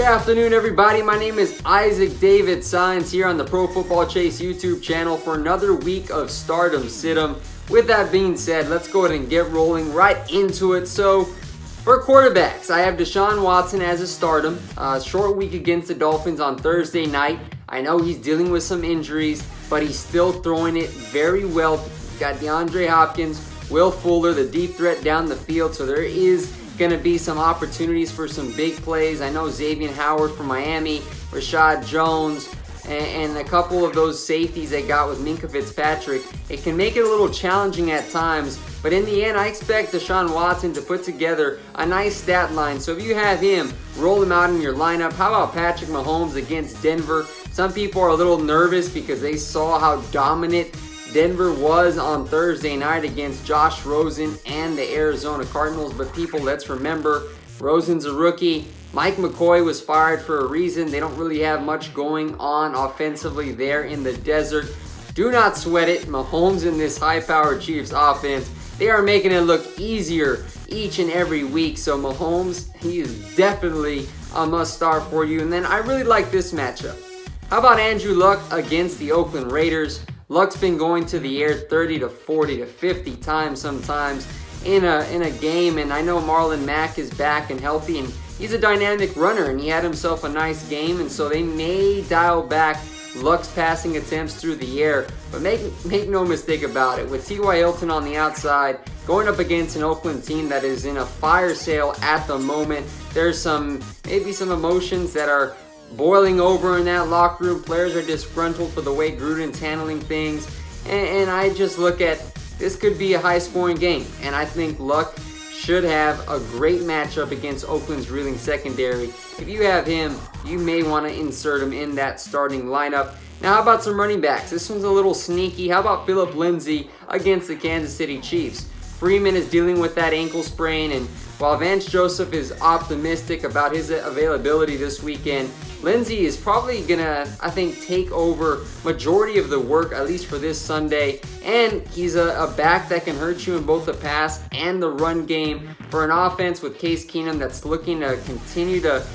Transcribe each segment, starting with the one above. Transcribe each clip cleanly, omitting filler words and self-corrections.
afternoon, everybody. My name is Isaac David Science here on the Pro Football Chase YouTube channel for another week of Stardom Situm. With that being said, let's go ahead and get rolling right into it. So, for quarterbacks, I have Deshaun Watson as a stardom. Short week against the Dolphins on Thursday night. I know he's dealing with some injuries, but he's still throwing it very well. Got DeAndre Hopkins, Will Fuller, the deep threat down the field, so there is going to be some opportunities for some big plays. I know Xavier Howard from Miami, Rashad Jones, and a couple of those safeties they got with Minkah Fitzpatrick. It can make it a little challenging at times, but in the end, I expect Deshaun Watson to put together a nice stat line. So if you have him, roll him out in your lineup. How about Patrick Mahomes against Denver? Some people are a little nervous because they saw how dominant Denver was on Thursday night against Josh Rosen and the Arizona Cardinals. But people, let's remember, Rosen's a rookie. Mike McCoy was fired for a reason. They don't really have much going on offensively there in the desert. Do not sweat it. Mahomes in this high-powered Chiefs offense, they are making it look easier each and every week. So Mahomes, he is definitely a must-start for you. And then I really like this matchup. How about Andrew Luck against the Oakland Raiders? Luck's been going to the air 30 to 40 to 50 times sometimes in a game, and I know Marlon Mack is back and healthy, and he's a dynamic runner, and he had himself a nice game, and so they may dial back Luck's passing attempts through the air. But make no mistake about it, with T.Y. Hilton on the outside, going up against an Oakland team that is in a fire sale at the moment, there's maybe some emotions that are boiling over in that locker room. Players are disgruntled for the way Gruden's handling things. And I just look at, this could be a high-scoring game. And I think Luck should have a great matchup against Oakland's reeling secondary. If you have him, you may want to insert him in that starting lineup. Now, how about some running backs? This one's a little sneaky. How about Phillip Lindsay against the Kansas City Chiefs? Freeman is dealing with that ankle sprain, and while Vance Joseph is optimistic about his availability this weekend, Lindsay is probably gonna, I think, take over majority of the work, at least for this Sunday. And he's a back that can hurt you in both the pass and the run game for an offense with Case Keenum that's looking to continue to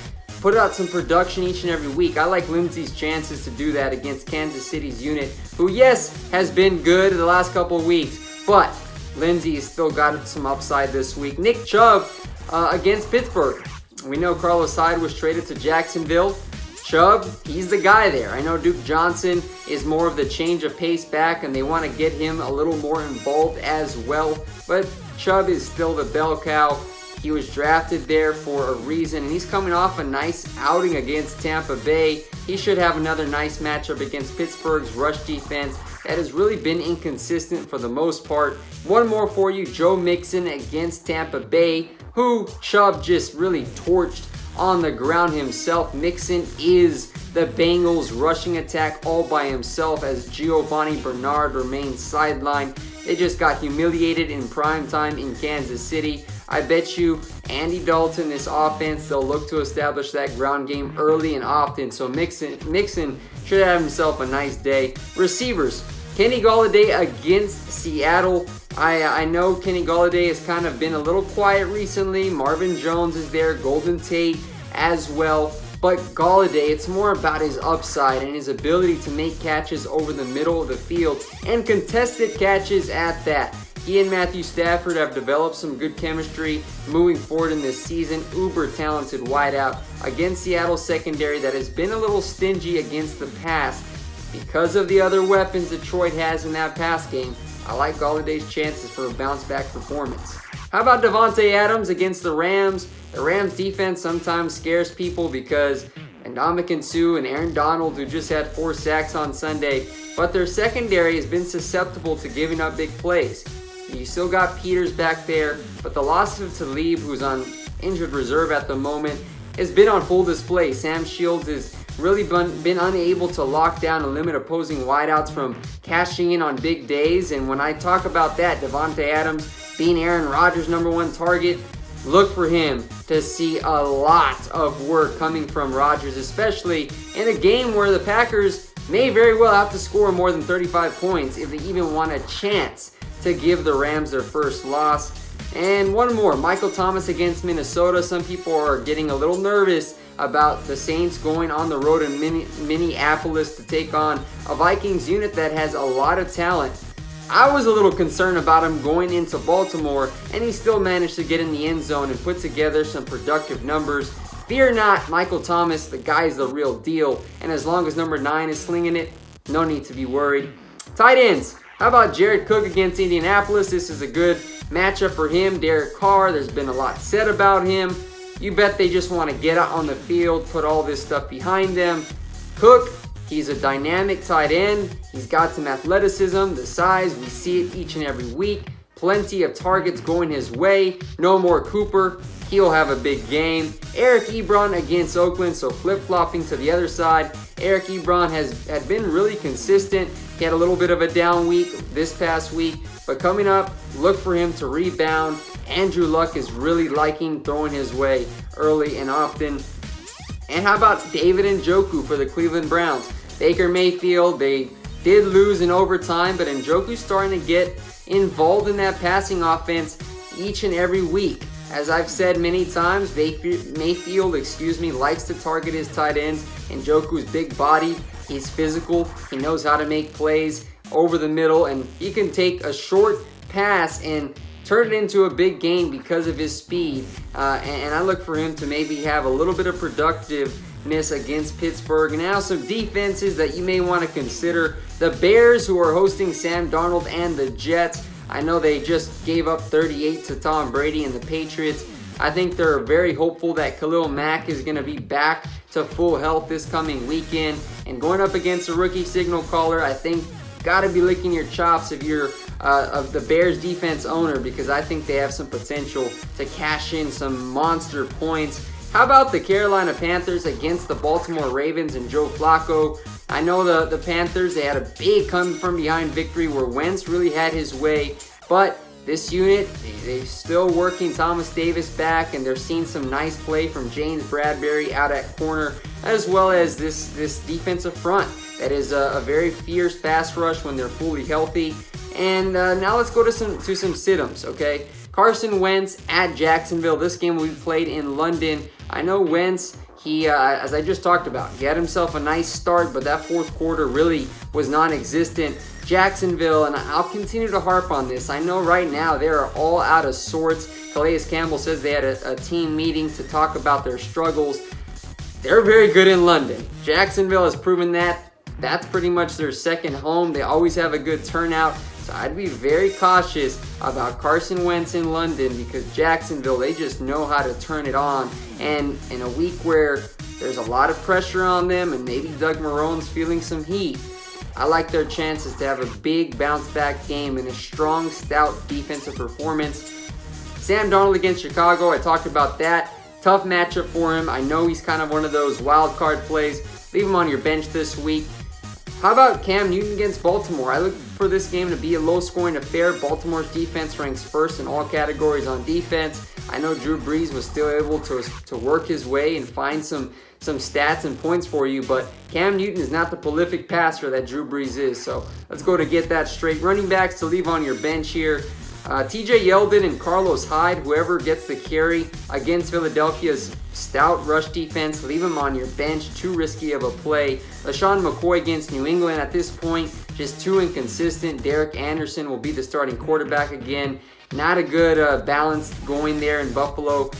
put out some production each and every week. I like Lindsay's chances to do that against Kansas City's unit, who, yes, has been good the last couple of weeks, but Lindsay has still got some upside this week. Nick Chubb against Pittsburgh. We know Carlos Hyde was traded to Jacksonville. Chubb, he's the guy there. I know Duke Johnson is more of the change of pace back, and they want to get him a little more involved as well. But Chubb is still the bell cow. He was drafted there for a reason, and he's coming off a nice outing against Tampa Bay. He should have another nice matchup against Pittsburgh's rush defense that has really been inconsistent for the most part. One more for you, Joe Mixon against Tampa Bay, who Chubb just really torched on the ground himself. Mixon is the Bengals rushing attack all by himself as Giovanni Bernard remains sidelined. They just got humiliated in prime time in Kansas City. I bet you Andy Dalton, this offense, they'll look to establish that ground game early and often. So Mixon should have himself a nice day. Receivers, Kenny Golladay against Seattle. I know Kenny Golladay has kind of been a little quiet recently. Marvin Jones is there, Golden Tate as well. But Golladay, it's more about his upside and his ability to make catches over the middle of the field and contested catches at that. He and Matthew Stafford have developed some good chemistry moving forward in this season. Uber talented wideout against Seattle's secondary that has been a little stingy against the pass because of the other weapons Detroit has in that pass game. I like Galladay's chances for a bounce-back performance. How about Davante Adams against the Rams? The Rams defense sometimes scares people because Ndamukong Suh and Aaron Donald, who just had 4 sacks on Sunday, but their secondary has been susceptible to giving up big plays. You still got Peters back there, but the loss of Talib, who's on injured reserve at the moment, has been on full display. Sam Shields has really been unable to lock down and limit opposing wideouts from cashing in on big days. And when I talk about that, Davante Adams being Aaron Rodgers' #1 target, look for him to see a lot of work coming from Rodgers, especially in a game where the Packers may very well have to score more than 35 points if they even want a chance to give the Rams their first loss. And one more, Michael Thomas against Minnesota. Some people are getting a little nervous about the Saints going on the road in Minneapolis to take on a Vikings unit that has a lot of talent. I was a little concerned about him going into Baltimore, and he still managed to get in the end zone and put together some productive numbers. Fear not, Michael Thomas, the guy's the real deal, and as long as number 9 is slinging it, no need to be worried. Tight ends, how about Jared Cook against Indianapolis? This is a good matchup for him. Derek Carr, there's been a lot said about him. You bet they just want to get out on the field, put all this stuff behind them. Cook, he's a dynamic tight end. He's got some athleticism, the size, we see it each and every week. Plenty of targets going his way. No more Cooper, he'll have a big game. Eric Ebron against Oakland, so flip-flopping to the other side. Eric Ebron had been really consistent. He had a little bit of a down week this past week, but coming up, look for him to rebound. Andrew Luck is really liking throwing his way early and often. And how about David Njoku for the Cleveland Browns? Baker Mayfield, they did lose in overtime, but Njoku's starting to get involved in that passing offense each and every week. As I've said many times, Mayfield, likes to target his tight ends. Njoku's big body, he's physical, he knows how to make plays over the middle, and he can take a short pass and turn it into a big gain because of his speed. And I look for him to maybe have a little bit of productiveness against Pittsburgh. Now some defenses that you may want to consider. The Bears, who are hosting Sam Darnold and the Jets. I know they just gave up 38 to Tom Brady and the Patriots. I think they're very hopeful that Khalil Mack is going to be back to full health this coming weekend. And going up against a rookie signal caller, I think got to be licking your chops if you're of the Bears defense owner, because I think they have some potential to cash in some monster points. How about the Carolina Panthers against the Baltimore Ravens and Joe Flacco? I know the Panthers, they had a big come-from-behind victory where Wentz really had his way, but this unit, they're still working Thomas Davis back, and they're seeing some nice play from James Bradbury out at corner, as well as this defensive front that is a very fierce pass rush when they're fully healthy. And now let's go to some sit-ems, okay? Carson Wentz at Jacksonville. This game will be played in London. I know Wentz, he, as I just talked about, he had himself a nice start, but that fourth quarter really was non-existent. Jacksonville, and I'll continue to harp on this, I know right now they are all out of sorts. Calais Campbell says they had a team meeting to talk about their struggles. They're very good in London. Jacksonville has proven that. That's pretty much their second home. They always have a good turnout. So I'd be very cautious about Carson Wentz in London, because Jacksonville, they just know how to turn it on. And in a week where there's a lot of pressure on them and maybe Doug Marrone's feeling some heat, I like their chances to have a big bounce-back game and a strong, stout defensive performance. Sam Darnold against Chicago, I talked about that. Tough matchup for him. I know he's kind of one of those wild card plays. Leave him on your bench this week. How about Cam Newton against Baltimore? I look for this game to be a low-scoring affair. Baltimore's defense ranks first in all categories on defense. I know Drew Brees was still able to work his way and find some stats and points for you, but Cam Newton is not the prolific passer that Drew Brees is. So let's go to get that straight. Running backs to leave on your bench here. TJ Yeldon and Carlos Hyde, whoever gets the carry against Philadelphia's stout rush defense, leave them on your bench. Too risky of a play. LaShawn McCoy against New England, at this point, just too inconsistent. Derek Anderson will be the starting quarterback again. Not a good balance going there in Buffalo.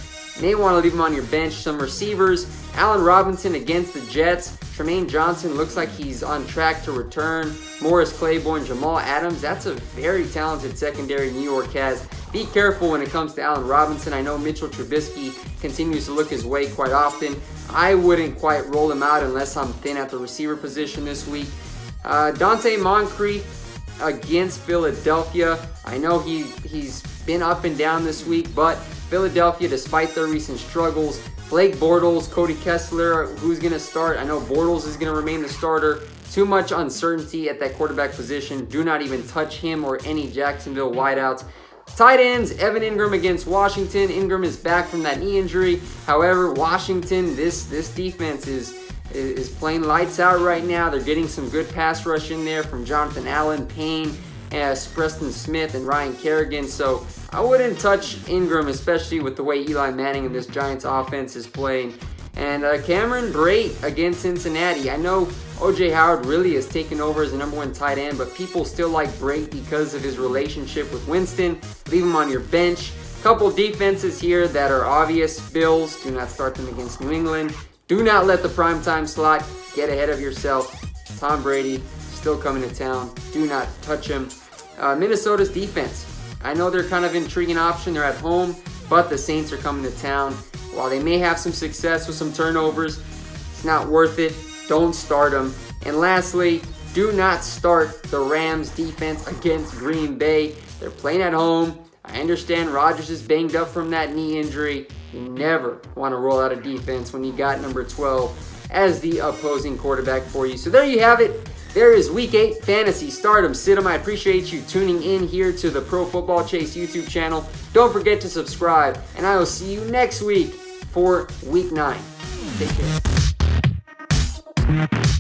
May want to leave him on your bench. Some receivers, Allen Robinson against the Jets. Tremaine Johnson looks like he's on track to return. Morris Claiborne, Jamal Adams, that's a very talented secondary New York has. Be careful when it comes to Allen Robinson. I know Mitchell Trubisky continues to look his way quite often. I wouldn't quite roll him out unless I'm thin at the receiver position this week. Dante Moncrief against Philadelphia. I know he's been up and down this week, but Philadelphia, despite their recent struggles, Blake Bortles, Cody Kessler, who's going to start? I know Bortles is going to remain the starter. Too much uncertainty at that quarterback position. Do not even touch him or any Jacksonville wideouts. Tight ends, Evan Ingram against Washington. Ingram is back from that knee injury. However, Washington, this defense is playing lights out right now. They're getting some good pass rush in there from Jonathan Allen, Payne. as Preston Smith and Ryan Kerrigan. So I wouldn't touch Ingram, especially with the way Eli Manning and this Giants offense is playing. And Cameron Brate against Cincinnati. I know O.J. Howard really has taken over as the #1 tight end, but people still like Brate because of his relationship with Winston. Leave him on your bench. Couple defenses here that are obvious. Bills, do not start them against New England. Do not let the primetime slot get ahead of yourself. Tom Brady, still coming to town. Do not touch him. Minnesota's defense. I know they're kind of an intriguing option. They're at home, but the Saints are coming to town. While they may have some success with some turnovers, it's not worth it. Don't start them. And lastly, do not start the Rams defense against Green Bay. They're playing at home. I understand Rodgers is banged up from that knee injury. You never want to roll out a defense when you got number 12 as the opposing quarterback for you. So there you have it. There is Week 8 Fantasy Stardom Situm. I appreciate you tuning in here to the Pro Football Chase YouTube channel. Don't forget to subscribe, and I will see you next week for Week 9. Take care.